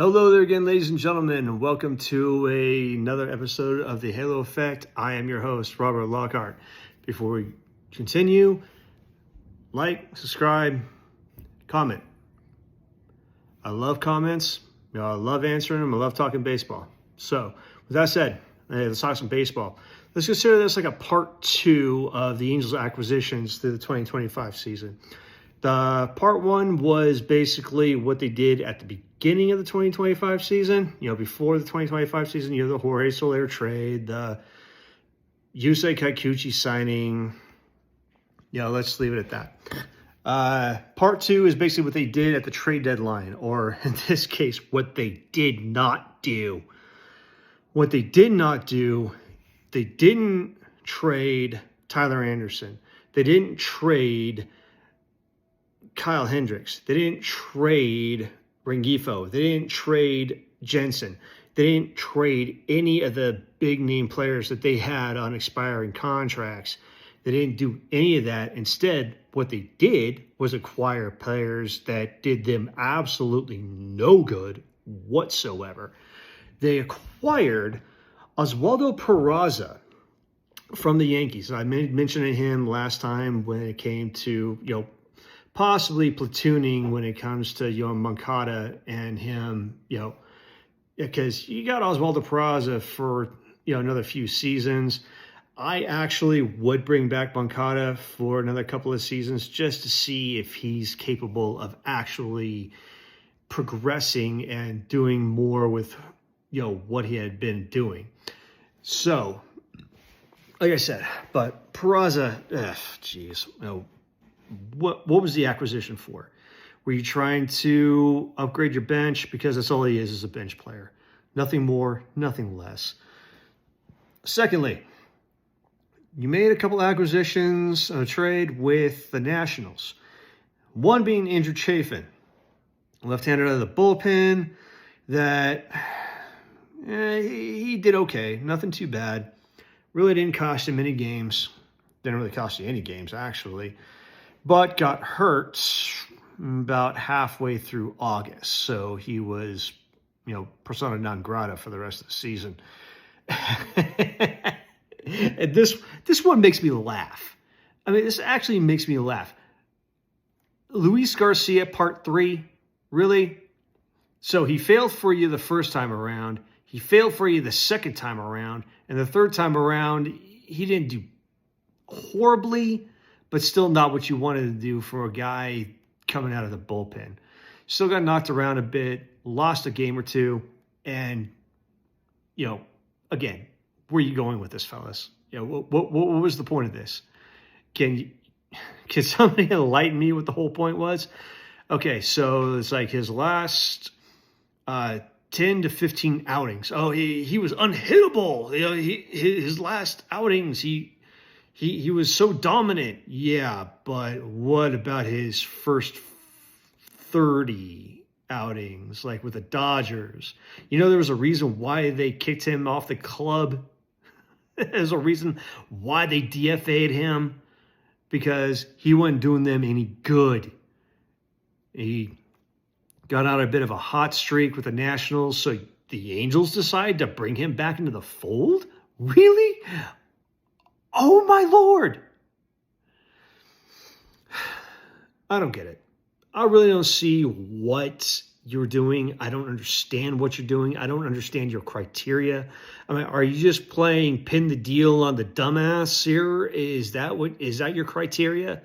Hello there again, ladies and gentlemen, and welcome to another episode of The Halo Effect. I am your host, Robert Lockhart. Before we continue, like, subscribe, comment. I love comments. I love answering them. I love talking baseball. So, with that said, let's talk some baseball. Let's consider this like a part two of the Angels acquisitions through the 2025 season. The part one was basically what they did at the beginning of the 2025 season. Before the 2025 season, the Jorge Soler trade, the Yusei Kikuchi signing. Let's leave it at that. Part two is basically what they did at the trade deadline, or in this case, what they did not do. What they did not do, they didn't trade Tyler Anderson. They didn't trade Kyle Hendricks. They didn't trade Rengifo. They didn't trade Jensen. They didn't trade any of the big name players that they had on expiring contracts. They didn't do any of that. Instead, what they did was acquire players that did them absolutely no good whatsoever. They acquired Oswaldo Peraza from the Yankees. I mentioned him last time when it came to, possibly platooning when it comes to Moncada and him, because you got Oswaldo Peraza for another few seasons. I actually would bring back Moncada for another couple of seasons just to see if he's capable of actually progressing and doing more with what he had been doing. So, like I said, but Peraza, What was the acquisition for? Were you trying to upgrade your bench? Because that's all he is a bench player. Nothing more, nothing less. Secondly, you made a couple acquisitions on a trade with the Nationals. One being Andrew Chafin, left-hander out of the bullpen that he did okay. Nothing too bad. Really didn't cost him any games. Didn't really cost you any games, actually. But got hurt about halfway through August. So he was, persona non grata for the rest of the season. And this one makes me laugh. This actually makes me laugh. Luis Garcia, part 3? Really? So he failed for you the first time around. He failed for you the second time around. And the third time around, he didn't do horribly, but still not what you wanted to do for a guy coming out of the bullpen. Still got knocked around a bit, lost a game or two, and, again, where are you going with this, fellas? What was the point of this? Can somebody enlighten me what the whole point was? Okay, so it's like his last 10 to 15 outings. Oh, he was unhittable. His last outings, He was so dominant. Yeah, but what about his first 30 outings, like with the Dodgers? There was a reason why they kicked him off the club. There's a reason why they DFA'd him, because he wasn't doing them any good. He got out a bit of a hot streak with the Nationals, so the Angels decided to bring him back into the fold? Really? Oh, my Lord. I don't get it. I really don't see what you're doing. I don't understand what you're doing. I don't understand your criteria. Are you just playing pin the deal on the dumbass here? Is that your criteria?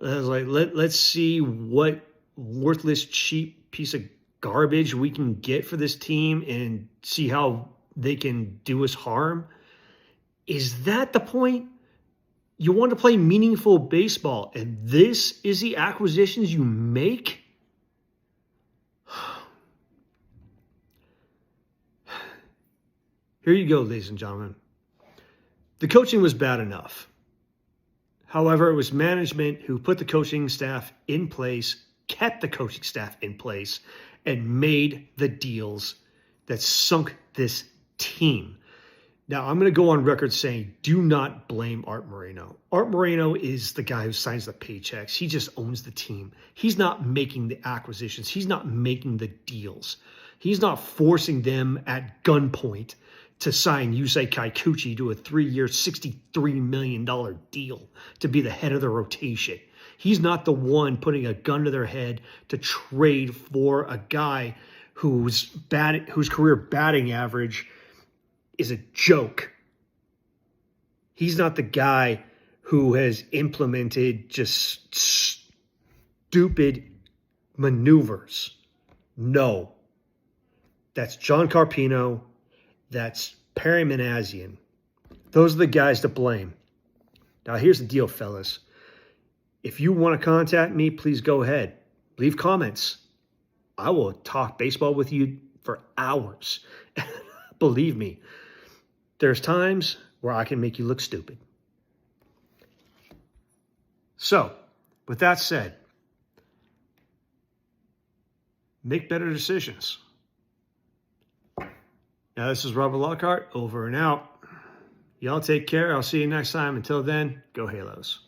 I was like, let's see what worthless, cheap piece of garbage we can get for this team and see how they can do us harm. Is that the point? You want to play meaningful baseball, and this is the acquisitions you make? Here you go, ladies and gentlemen. The coaching was bad enough. However, it was management who put the coaching staff in place, kept the coaching staff in place, and made the deals that sunk this team. Now, I'm going to go on record saying, do not blame Art Moreno. Art Moreno is the guy who signs the paychecks. He just owns the team. He's not making the acquisitions. He's not making the deals. He's not forcing them at gunpoint to sign Yusei Kikuchi to a 3-year, $63 million deal to be the head of the rotation. He's not the one putting a gun to their head to trade for a guy whose career batting average is a joke. He's not the guy who has implemented just stupid maneuvers. No. That's John Carpino. That's Perry Manassian. Those are the guys to blame. Now, here's the deal, fellas. If you want to contact me, please go ahead. Leave comments. I will talk baseball with you for hours. Believe me, there's times where I can make you look stupid. So, with that said, make better decisions. Now, this is Robert Lockhart, over and out. Y'all take care. I'll see you next time. Until then, go Halos.